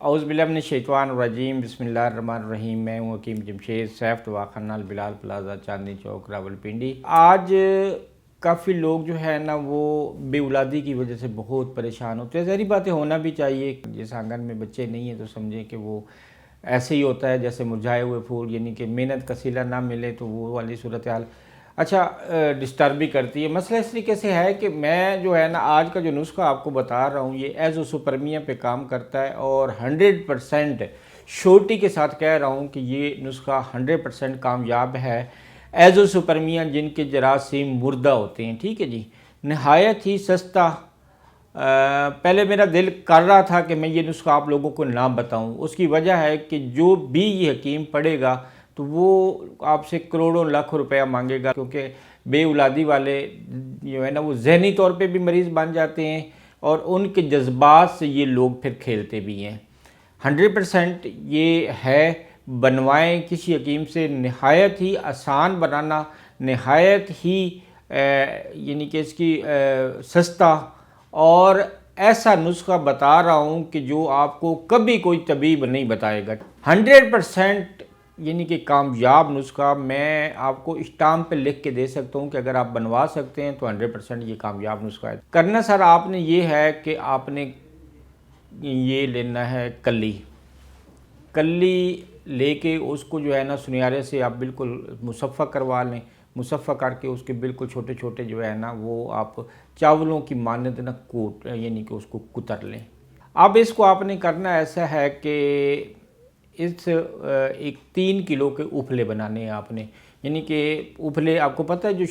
औज़ुबिल्लाहिमिनश्शैतानिर्रजीम बिस्मिल्लाहिर्रहमानिर्रहीम। मैं हूँ हकीम जमशेद सैफ दवाखाना बिलाल प्लाजा चांदनी चौक रावलपिंडी। आज काफ़ी लोग जो है ना वो बेऔलादी की वजह से बहुत परेशान होते हैं। ज़ाहिर बातें होना भी चाहिए। जिस आंगन में बच्चे नहीं हैं तो समझें कि वो ऐसे ही होता है जैसे मुरझाए हुए फूल, यानी कि मेहनत का सिला ना मिले तो वो वाली सूरत हाल डिस्टर्ब भी करती है। मसला इस तरीके से है कि मैं जो है ना आज का जो नुस्खा आपको बता रहा हूँ ये एज़ोसुपरमिया पे काम करता है और 100% श्योरिटी के साथ कह रहा हूँ कि ये नुस्खा 100% कामयाब है। एज़ोसुपरमिया जिनके जरासीम मुर्दा होते हैं, ठीक है जी, नहायत ही सस्ता। पहले मेरा दिल कर रहा था कि मैं ये नुस्खा आप लोगों को ना बताऊं। उसकी वजह है कि जो भी ये हकीम पढ़ेगा तो वो आपसे करोड़ों लाख रुपया मांगेगा, क्योंकि बेऔलादी वाले जो है ना वो जहनी तौर पे भी मरीज़ बन जाते हैं और उनके जज्बात से ये लोग फिर खेलते भी हैं। 100% ये है, बनवाएं किसी हकीम से। नहायत ही आसान बनाना, नहायत ही यानी कि इसकी सस्ता और ऐसा नुस्खा बता रहा हूँ कि जो आपको कभी कोई तबीब नहीं बताएगा। 100% यानी कि कामयाब नुस्खा मैं आपको स्टाम्प पे लिख के दे सकता हूँ कि अगर आप बनवा सकते हैं तो 100% ये कामयाब नुस्खा है। करना सर आपने ये है कि आपने ये लेना है कल्ली लेके उसको जो है ना सुनियारे से आप बिल्कुल मुसफ़्फ़ा करवा लें। मुसफ़्फ़ा करके उसके बिल्कुल छोटे छोटे जो है ना वो आप चावलों की मानद ना कूट यानी कि उसको कुतर लें। अब इसको आपने करना ऐसा है कि इस एक 3 किलो के उपले बनाने हैं आपने। यानी कि उपले आपको पता है, जो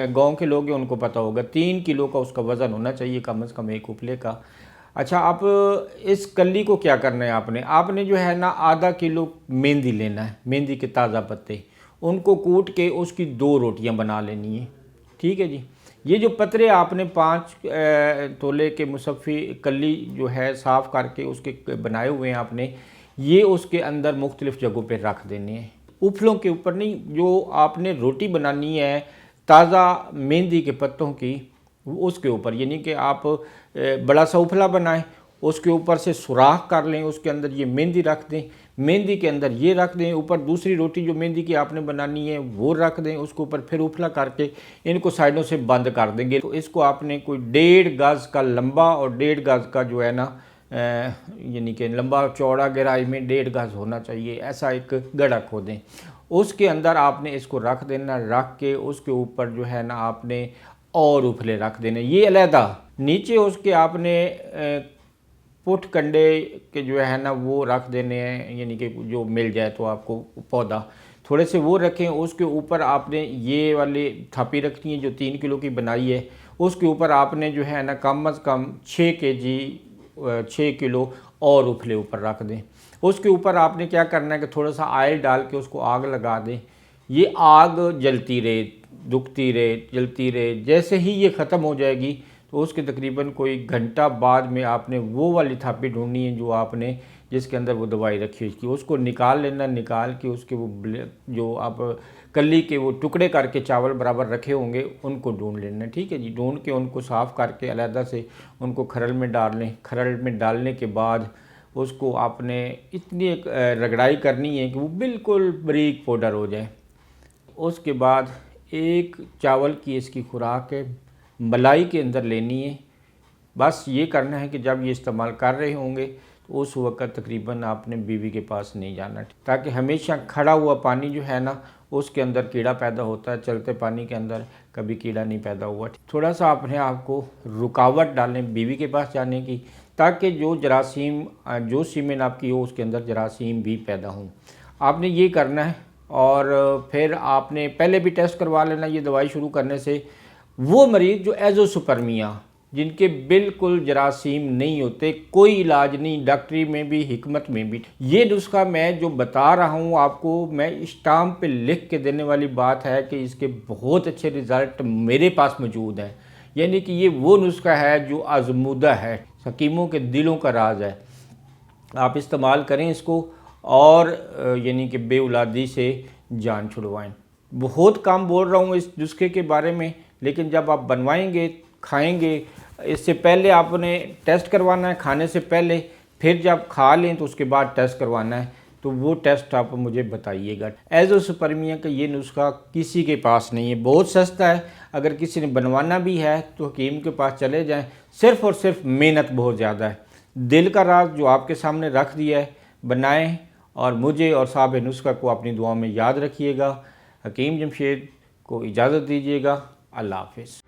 गांव के लोग हैं उनको पता होगा, 3 किलो का उसका वज़न होना चाहिए कम से कम एक उपले का। अच्छा, आप इस कली को क्या करना है, आपने जो है ना आधा किलो मेहंदी लेना है। मेहंदी के ताज़ा पत्ते उनको कूट के उसकी 2 रोटियां बना लेनी है, ठीक है जी। ये जो पतरे आपने 5 तोले के मुसफ़्फ़ी कली जो है साफ़ करके उसके बनाए हुए हैं आपने, ये उसके अंदर मुख्तलिफ़ जगहों पे रख देने हैं। उपलों के ऊपर नहीं, जो आपने रोटी बनानी है ताज़ा मेहंदी के पत्तों की उसके ऊपर, यानी कि आप बड़ा सा उपला बनाएं, उसके ऊपर से सुराख कर लें, उसके अंदर ये मेहंदी रख दें, मेहंदी के अंदर ये रख दें, ऊपर दूसरी रोटी जो मेहंदी की आपने बनानी है वो रख दें, उसके ऊपर फिर उपला करके इनको साइडों से बंद कर देंगे। तो इसको आपने कोई 1.5 गज़ का लंबा और 1.5 गज़ का जो है ना यानी कि लंबा चौड़ा गहराई में 1.5 गज़ होना चाहिए, ऐसा एक गड्ढा खोदें। उसके अंदर आपने इसको रख देना। रख के उसके ऊपर जो है ना आपने और उपले रख देने, ये अलहदा। नीचे उसके आपने पुठ कंडे के जो है ना वो रख देने हैं, यानी कि जो मिल जाए तो आपको पौधा थोड़े से वो रखें। उसके ऊपर आपने ये वाली थापी रखनी है जो 3 किलो की बनाई है, उसके ऊपर आपने जो है ना कम से कम 6 किलो और उपले ऊपर रख दें। उसके ऊपर आपने क्या करना है कि थोड़ा सा ऑयल डाल के उसको आग लगा दें। ये आग जलती रहे, दुखती रहे, जलती रहे। जैसे ही ये ख़त्म हो जाएगी तो उसके तकरीबन कोई घंटा बाद में आपने वो वाली थापी ढूंढनी है जो आपने जिसके अंदर वो दवाई रखी हुई थी, उसको निकाल लेना। निकाल के उसके वो जो आप कली के वो टुकड़े करके चावल बराबर रखे होंगे उनको ढूंढ लेना, ठीक है जी। ढूंढ के उनको साफ़ करके अलहदा से उनको खरल में डाल लें। खरल में डालने के बाद उसको आपने इतनी एक रगड़ाई करनी है कि वो बिल्कुल बारीक पाउडर हो जाए। उसके बाद एक चावल की इसकी खुराक है मलाई के अंदर लेनी है। बस ये करना है कि जब ये इस्तेमाल कर रहे होंगे तो उस वक़्त तकरीबन आपने बीवी के पास नहीं जाना, ताकि हमेशा खड़ा हुआ पानी जो है ना उसके अंदर कीड़ा पैदा होता है, चलते पानी के अंदर कभी कीड़ा नहीं पैदा हुआ। थोड़ा सा अपने आप को रुकावट डालें बीवी के पास जाने की, ताकि जो जरासीम जो सीमेन आपकी हो उसके अंदर जरासीम भी पैदा हों। आपने ये करना है और फिर आपने पहले भी टेस्ट करवा लेना ये दवाई शुरू करने से। वो मरीज़ जो एज़ोसुपरमिया जिनके बिल्कुल जरासीम नहीं होते, कोई इलाज नहीं डॉक्टरी में भी हिकमत में भी, ये नुस्खा मैं जो बता रहा हूँ आपको, मैं स्टाम्प पे लिख के देने वाली बात है कि इसके बहुत अच्छे रिज़ल्ट मेरे पास मौजूद हैं। यानी कि ये वो नुस्खा है जो आजमूदा है, हकीमों के दिलों का राज है। आप इस्तेमाल करें इसको और यानी कि बेऔलादी से जान छुड़वाएं। बहुत कम बोल रहा हूँ इस नुस्खे के बारे में, लेकिन जब आप बनवाएंगे खाएंगे, इससे पहले आपने टेस्ट करवाना है खाने से पहले फिर जब खा लें तो उसके बाद टेस्ट करवाना है, तो वो टेस्ट आप मुझे बताइएगा। एज़ोस्पर्मिया का ये नुस्खा किसी के पास नहीं है, बहुत सस्ता है। अगर किसी ने बनवाना भी है तो हकीम के पास चले जाएं, सिर्फ़ और सिर्फ मेहनत बहुत ज़्यादा है। दिल का राज जो आपके सामने रख दिया है, बनाएं और मुझे और साहब नुस्खा को अपनी दुआ में याद रखिएगा। हकीम जमशेद को इजाज़त दीजिएगा। अल्लाह हाफ़िज़।